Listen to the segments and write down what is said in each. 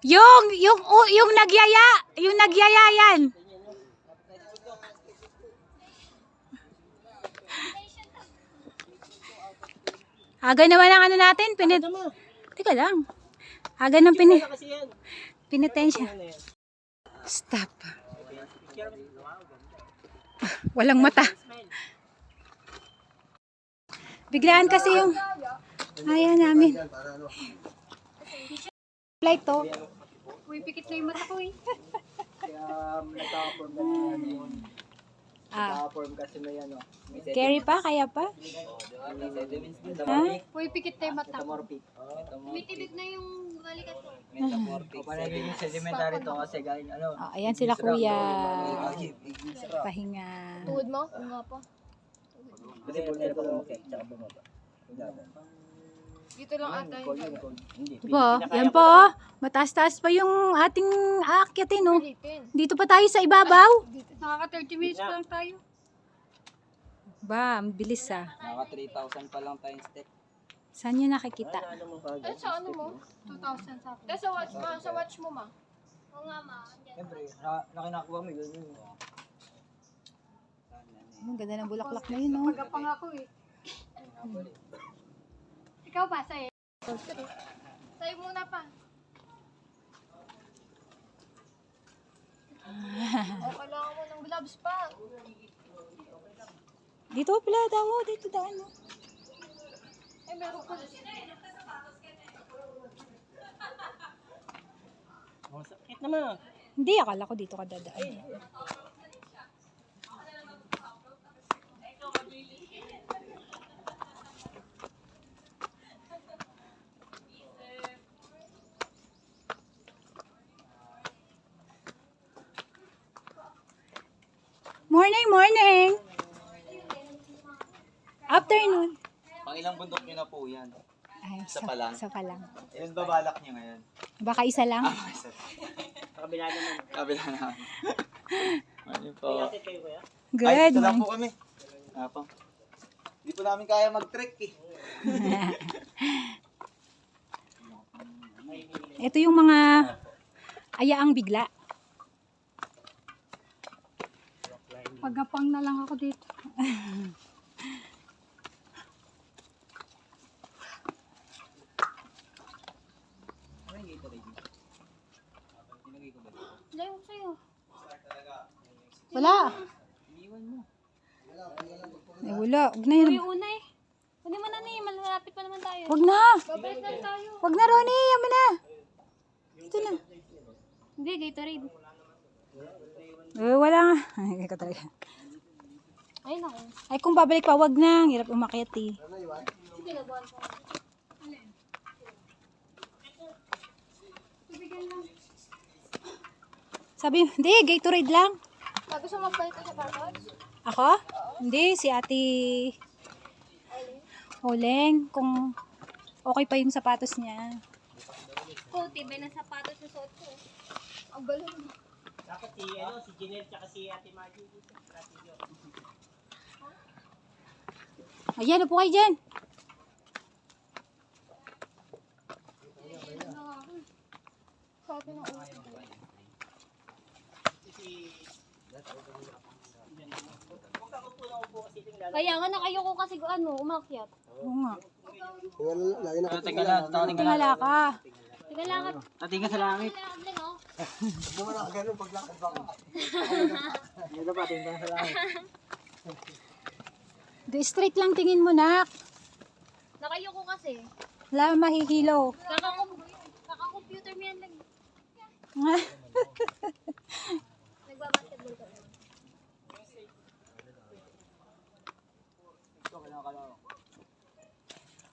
Yung nagyaya yan. Aga naman ang ano natin, Teka lang. Aga ng pinitensya. Stop. Walang mata. Biglaan kasi yung ayaw namin. Flight to. Uy, pikit na yung mata ko eh. Kaya nagka-form na yun. Nagka-form kasi may ano. Carry pa? Kaya pa? Ha? Uy, pikit na yung mata ko. Metamorphic. Tumitibig na yung balikat ko. Metamorphic. O parang yung sedimentary to kasi galing ano. Oh, ayan sila kuya. Pahinga. Tuhod mo? Oo nga pa. Kasi pulnero pa kumakit. Tsaka bumaba. Dito lang ata yun. Hindi. Diba? Yan po. Mataas-taas pa yung ating aakyatin, no? Dito pa tayo sa ibabaw. Nakaka 30 minutes pa lang tayo. Ba, ang bilis ah. Naka 3,000 pa lang tayong step. Saan nyo nakikita? Eh, sa ano mo? 2,000 sa akin. Sa watch ma. Sa watch mo ma. Oo nga ma. Siyempre, nakinakuha mo yun. Ang ganda ng bulaklak na yun, no? Pagkapang ako eh. Ikaw pa, sa'yo. Sa'yo muna pa. O, kailangan mo ng gloves pa. Dito pala daw, dito daan, no? Eh, meron pa. Sakit naman. Hindi, akala ko dito ka dadaan. Morning! Afternoon. Pang ilang bundok nyo na po yan? Ay, Isa pa lang? Isa pa lang. Ilan ba balak nyo ngayon? Baka isa lang. Isa. Kabila naman. Kabila na. Ano po? Good. Ay, ito lang po kami. Apo. Hindi po namin kaya mag-trek eh. Ito yung mga ayaang bigla. Pagkapang na lang ako dito. Layo ko sa'yo. Wala. Eh, wala. Huwag na yun. Uy, una eh. Hindi mo na ni, malapit pa naman tayo. Huwag na. Babalik lang tayo. Huwag na, Ronnie. Yaman na. Ito na. Hindi, Gatorade. Eh, wala nga. Ay, ikaw talaga. Ay, naku. Ay, kung babalik pa, wag na. Ang hirap umakyat eh. Sige, nabuhan ko. Tubigyan lang. Sabi, hindi, Gatorade lang. Gusto mo magpalit sa package? Ako? Hindi, si Ate Oleng. Kung okay pa yung sapatos niya. Oo, tibay ng sapatos na suot ko. Ang galing. Dapat si Janelle tsaka si Ate Maggie dito. Ayan, upo kayo dyan. Sa atin ang ulo. Kaya nga nakayoko kasi umakyat. Oo nga. Tingala Tingala ka. Sige lang at Tatingin sa langit. lang oh. Dito pa, tingnan sa langit. Do straight lang tingin mo, nak. Nakayoko kasi. Wala mahihilo. Kaka-computer mo yan lang. Nagbabasketball ka. Ito, kailangan.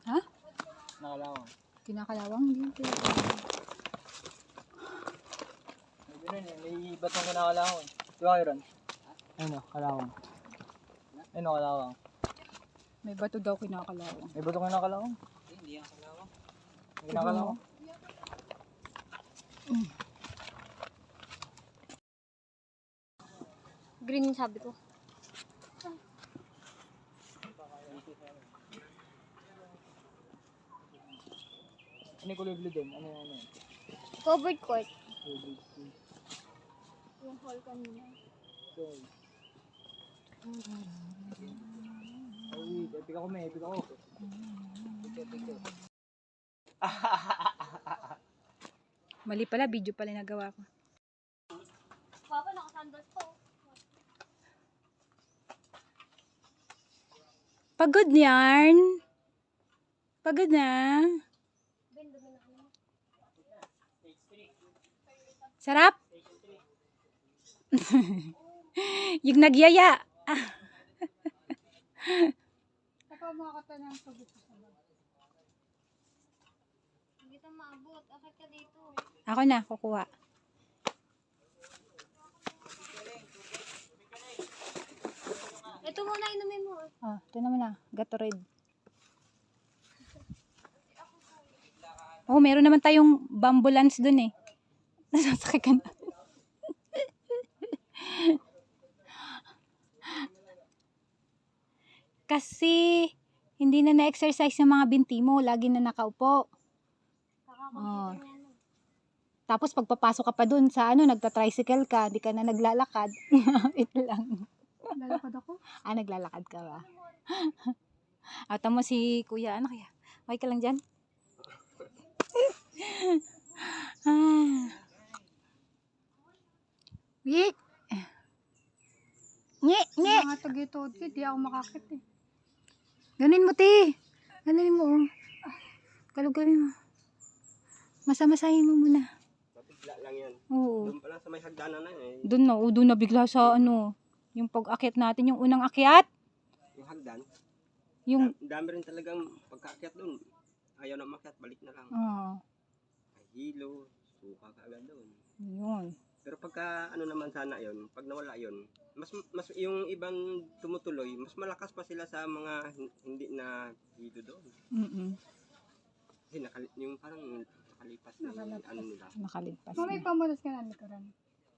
Ha? Nakalawang. Kinakalawang din. May batong kinakalawang. Di ba kayo ron? Ayun o, kalawang. Ayun o, kalawang. May bato daw kinakalawang. May batong kinakalawang? Hindi yan kalawang. May kinakalawang? Green yung sabi ko. may kulay blue din. Ano yan? Covered court. Yung hall kanina. So, ay, epic ako may, epic ako. Mali pala, video pala nagawa ko. Papa, naka-sandals po. Pagod yarn. Pagod na. Sarap? Yung nagyaya. Saka makakata ng sagot sa sabag. Hindi ka maabot. Akit ka dito. Ako na, kukuha. Ito muna inumin mo. Oh, ito naman na. Gatorade. Oh, meron naman tayong bambulance dun eh. Nasasakay ka na. Kasi, hindi na na-exercise yung mga binti mo. Lagi na nakaupo. Oh. Tapos pagpapasok ka pa dun sa nagta-tricycle ka, di ka na naglalakad. Ito lang. Lalakad ako. Ah, naglalakad ka ba? At mo si kuya, ano kaya? Okay ka lang dyan? Wait! Nye! Nye! Mga tagitod ko, di ako makakit eh. Ganin mo, te! Ganin mo, oh. Galog-galin mo. Masamasahin mo muna. Mabigla lang yan. Oo. Doon pa lang sa may hagdanan na eh. Doon na bigla sa yung pag-akyat natin, yung unang akyat. Yung hagdan. Yung, Dami rin talagang pagkaakyat doon. Ayaw na makyat, balik na lang. Ay, hilo, suka ka agad doon. Yun. Pero pagka naman sana yon, pag nawala yon, mas yung ibang tumutuloy, mas malakas pa sila sa mga hindi na hilo doon. Kasi yung parang nakalipas na yung nila. Nakaligpas Mami, na. pamulas ka na likuran.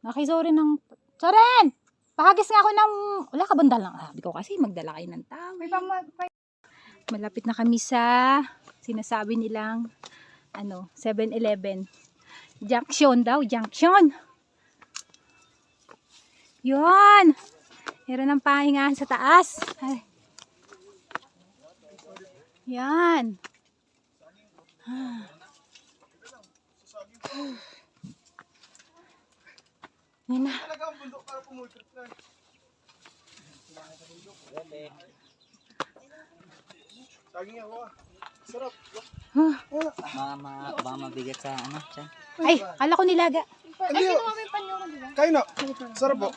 Nakisorry ng... Soren! Pahagis nga ako ng... Wala ka banda lang. Sabi ko kasi magdala kayo ng tao. May Malapit na kami sa sinasabi nilang 7-Eleven. Junction daw. Junction! Yun! Meron ng pahingahan sa taas. Ay. Yan. Yan na. Baka mabigat sa tiyan. Ay, kala ko nilaga. Ay, kinuha mo yung panyo ko, di ba? Kayo na. Sarap po.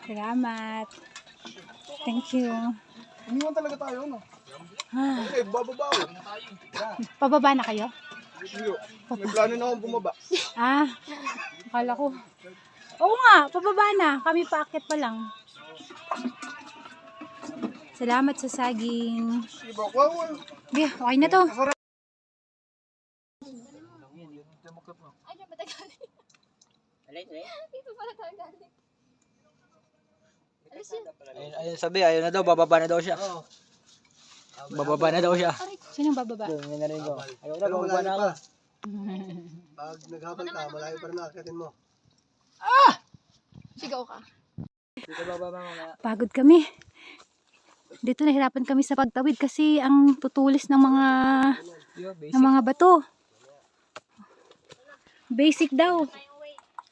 Salamat. Thank you. Iniwan talaga tayo, no? Ah, Eh, bababa ako. pababa na kayo? Hindi. May plano na akong bumaba. Ah, akala ko. Oo nga, pababa na. Kami paakyat pa lang. Salamat sa saging. Iba, wow. Okay, okay na to. Ay, diyan ba tayo galing? Dito pala tayo galing. Alis yun. Ayun sabi, ayaw na daw, bababa na daw siya. Bababa na daw siya. Sinong bababa? Doon, yun na rin ko. Ayaw na, bababa na ako. Pag naghabal ka, malayo pa rin nakakatin mo. Sigaw ka. Dito bababa mo na. Pagod kami. Dito nahirapan kami sa pagtawid kasi ang tutulis ng mga bato. Basic daw.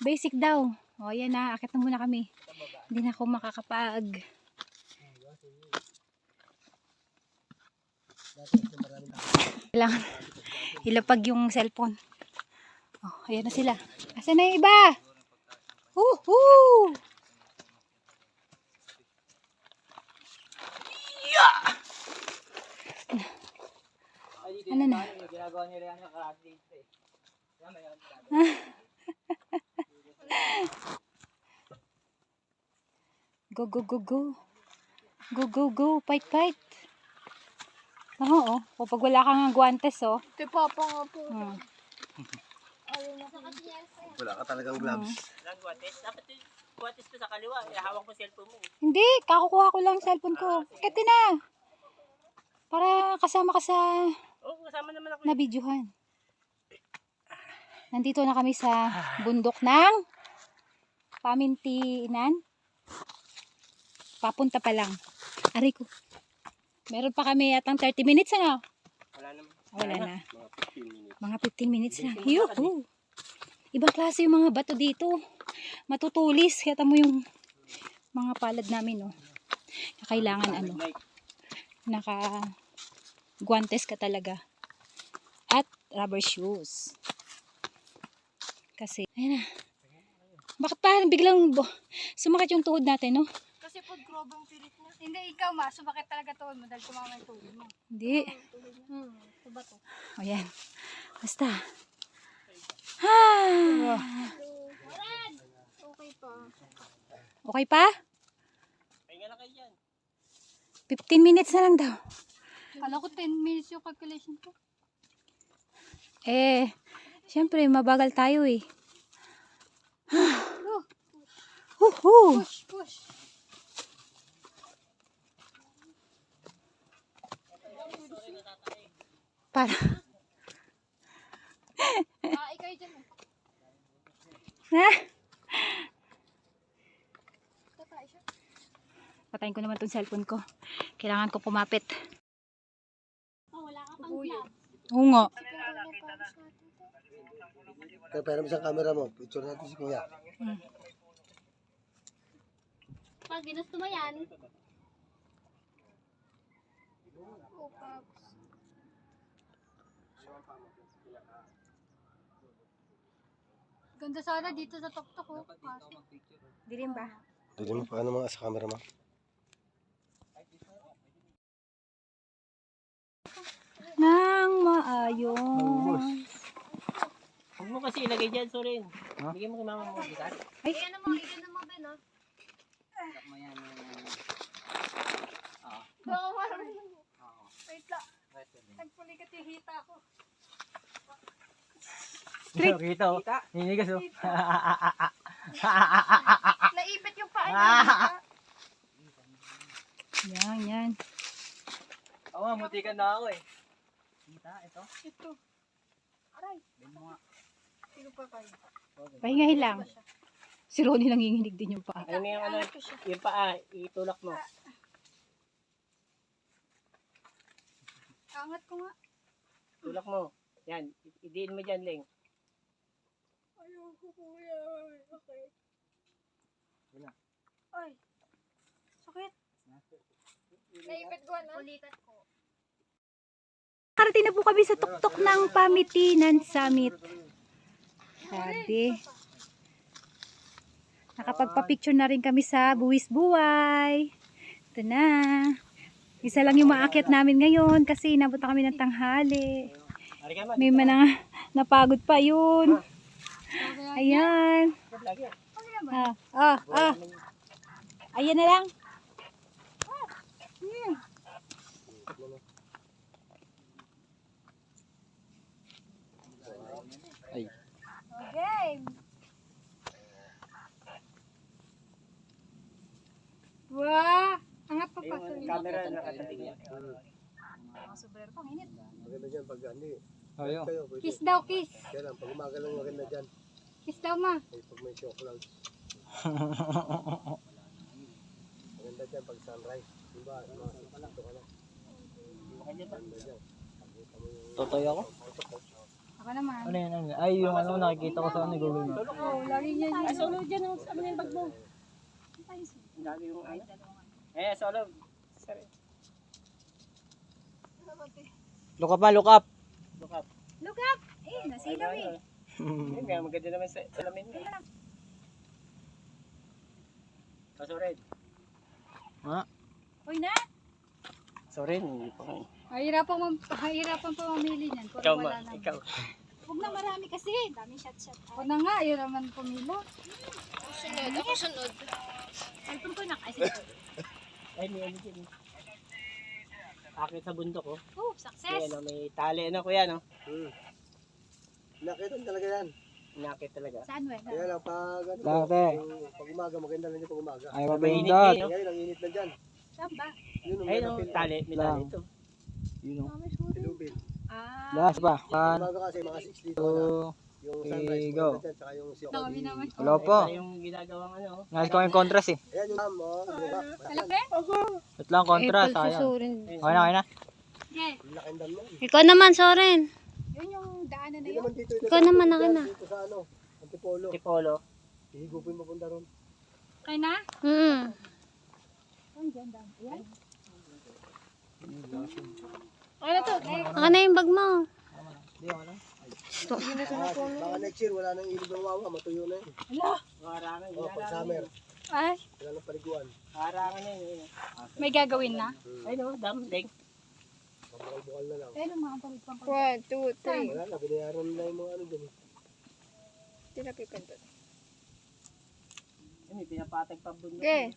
Basic daw. O yan na, akit na muna kami. Hindi na ako makakapag. Kailangan ilapag yung cellphone. Oh, ayan na sila. Asan na yung iba? Woohoo! Ano na? Ginagawa nila yan sa karate dito eh. Go, go, go, go. Go, go, go. Fight, fight. Oo, oh. Pag wala kang guantes, oh. Ito yung papa nga po. Hmm. Ayaw na kasi yan. Wala ka talagang gloves. Dapat yung kuwatis ko sa kaliwa, ihawak mo cellphone mo. Hindi, kakukuha ko lang ang cellphone ko. Kati na. Para kasama ka sa Oo, kasama naman ako. Nabidyohan. Nandito na kami sa bundok ng Pamintinan. Papunta pa lang. Aray ko. Meron pa kami atang 30 minutes ano? Wala naman. Wala na. Mga 15 minutes. Mga 15 minutes na. Yuhu! Ibang klase yung mga bato dito. Matutulis. Kaya mo yung mga palad namin, no? Kailangan ano, naka guantes ka talaga. At rubber shoes. Kasi, ayan na. Bakit pa biglang sumakit yung tuhod natin, no? Kasi pag grobang pilit na. Hindi, ikaw ma. Sumakit talaga tuhod mo dahil tumama yung tuhod mo. Hindi. Ito ba to? O yan. Basta. Okay pa. Okay pa? Pahinga na kayo dyan. 15 minutes na lang daw. Kala ko 10 minutes yung calculation ko. Eh, syempre, mabagal tayo eh. Huhu! Push, push. Para. Ikaw dyan mo. Ha? Tatay siya. Patayin ko naman tong cellphone ko. Kailangan ko pumapit. Oh, wala ka pang vlog. Oo nga. Kaya pera mo sa camera mo. Picture natin si Kuya. Pag ginusto mo yan. Oh, Pops. Ganda sana dito sa tuktok oh. Kaso. Dilim ba? Dili mo paano mga sa camera mo. Nang maayos. Huwag mo kasi ilagay dyan, Soren. Bigyan mo kay mama mo bigas. Ay, Ano mo, igan mo Ben, oh. Wait lang. Nagpulikat yung hita ko. Kita oh. Hinigas oh. Naipit yung paa niya. yan, yan. Oo nga, mutikan na ako eh. Kita, ito. Ito. Aray. Sino pa kayo? Pahingahin lang. Si Ronnie nanginginig din yung paa. Ano mo yung ano, yung paa, itulak mo. Angat ko nga. Tulak mo. Yan, idiin mo dyan, Ling. Ayoko kuya. Okay. Ay. Sakit. Naipit ko na. Ulitat ko. Nakarating na po kami sa tuktok ng Pamintinan Summit. Sabi. Nakapagpa-picture na rin kami sa Buwis Buway. Ito na. Isa lang yung maakyat namin ngayon kasi inabot na kami ng tanghali. May mga napagod pa yun. Ayan. Ayan na lang. Okay. Wah. Angat pa pa. Yung camera nakatabi niya. Maganda dyan pag hindi. Ayun. Kayo, pwede. Kiss daw, kiss. Kaya lang, pag umaga lang maganda dyan. Kiss daw ma. Ay, pag may shock lang. Maganda dyan pag sunrise. Diba? Ito ka lang. Maganda dyan. Totoy ako? Ako naman. Ano yan? Ay, yung ano nakikita ko sa ano, Google Maps. Oh, lagi niya Ay, solo dyan, ano yung bag mo? Ang dami yung ano. Eh, solo. Sorry. Look up ba? Look up! Look up. Look up. Eh, nasilaw eh. Eh, kaya maganda naman sa salamin mo. Sorry. Ha? Uy na. Sorry, hindi pa kayo. Mahirapan pa mamili niyan. Kung Ikaw wala ma, naman. ikaw. Huwag na marami kasi. Dami shot-shot. Ako na nga, yun naman pumila. Ako sunod. Cellphone ko nakaisip. Ay, may ano dyan. Akit sa bundok, oh. Oh, May, success. ano, may tali, ano, kuya, no? Nakita talaga yan. Inakit talaga. Saan we? Kaya lang, pag ano, Dati. pag umaga, maganda lang yung pag umaga. Ay, Mainit mabindot. din, no? Ngayon, ang init na dyan. Saan ba? Yun, Ay, may no, napil. tali, may Lang. tali ito. Yun o. Silubin. Ah, Last pa. 1, Umaga kasi mga 6 dito na. 2, Yung sunrise, go. maganda dyan, tsaka yung siya. kami naman. Wala po. Ito yung ginagawang ano. Nais ko yung contrast eh. Ayan yung ma'am, oh. Diba? Ito lang contrast. Sayang. Susurin. Okay na, okay na. Ang laking dam mo. Ikaw naman, Soren. Yun yung daanan na Hindi yun. naman dito. Ikaw naman, akin na. Dito sa ano, Antipolo. Tipolo. Hihigupin mo punta ron. Kaya na? Ayan. Ano to? Aka na yung bag mo. Baka next year, wala nang ilog ng wawa. Matuyo na yun. Harangan. Oh, pag summer, Ay, wala nang paliguan. Harangan na yun. may gagawin na. Ay no, dam, leg. Mabukal-bukal na lang. Ayun ang mga palitpang 1, 2, 3. Wala na, binayaran na yung mga ano dyan. Tinapipindot. May pinapatag pa bundok. Okay.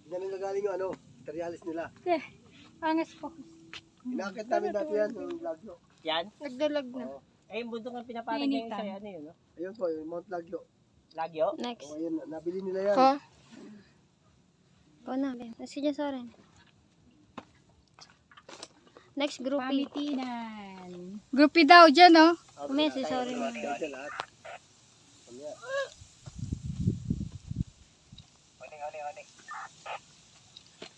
Diyan nila galing yung ano, materialis nila. Angas po. Inakit namin dati yan, yung Lagyo. Yan. Nagdalag na. Eh, yung bundok ng pinapatag niya yung Nainitan. isa, ano yun, no? Ayun po, yung Mount Lagyo. Lagyo. Next. O ayun, nabili nila yan. Ko. Ikaw na, Ben. Sige, Soren. Next, groupie. Pamitinan. Groupie daw dyan, oh. Kumaya si Soren. Dito lahat. Mamaya.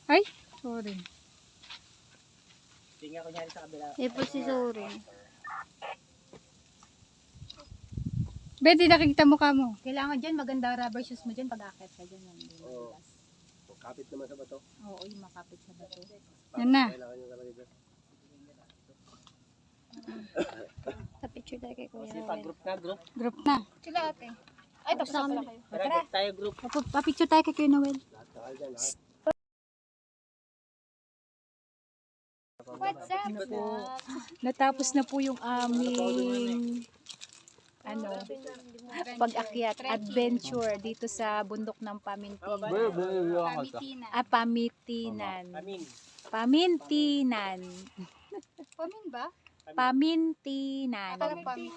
Ay, sorry. Tingnan ko niyan sa kabila. Ito si Soren. Betty, nakikita mo ka mo. Kailangan dyan, maganda rubber shoes mo dyan pag akit ka dyan. Oo. Kapit naman sa bato. Oo, yung makapit sa bato. Yan na. Kailangan yung talaga dyan. Sa picture tayo kay Kuya Kasi pag Noel. group na, group. Group na. Sila ate. Ay, tapos na pala kayo. Tara, group tayo, group. Papicture tayo kay Kuya Noel. Lahat dyan, lahat. What's up? Natapos na po yung aming pag-akyat, adventure dito sa bundok ng Pamitinan. Pamitinan. Amin. Pamintinan. Pamin ba? Pamintinan. Pamin.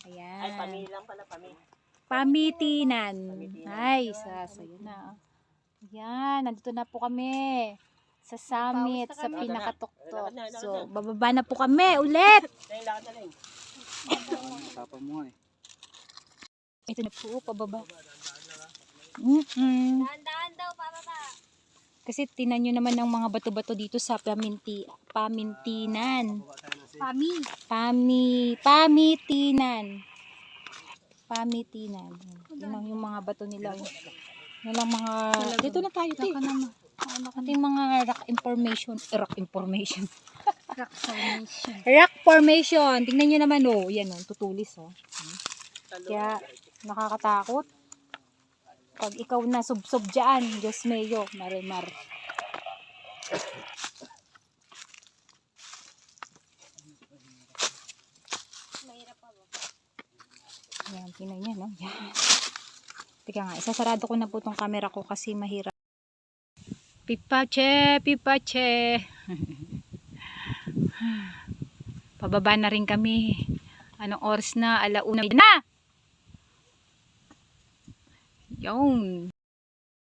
Ay, Ayan. pamilya lang pala, pamilya. Pamitinan. Ay, sasayo na. Ayan, nandito na po kami sa summit, sa pinakatuktok. So, bababa na po kami ulit. Tayo, lakad na lang. Tapang mo eh. Ito na po, pababa. Dahan-dahan daw, pababa. Kasi tinan nyo naman ang mga bato-bato dito sa Pamintinan. Pamitinan. Pamitinan. Yun lang yung mga bato nila. Yun lang mga... Dito na tayo, te. Ito yung mga rock information. Rock formation. Tingnan nyo naman, oh. Yan, oh. Tutulis, oh. Kaya, nakakatakot. Pag ikaw na sub-sub dyan, Diyos mayo, marimar. Yan, tingnan niya, no? Yan. Teka nga, isasarado ko na po tong camera ko kasi mahirap. Pipache, pipache. Pababa na rin kami. Anong oras na? 1:00 na. Yun.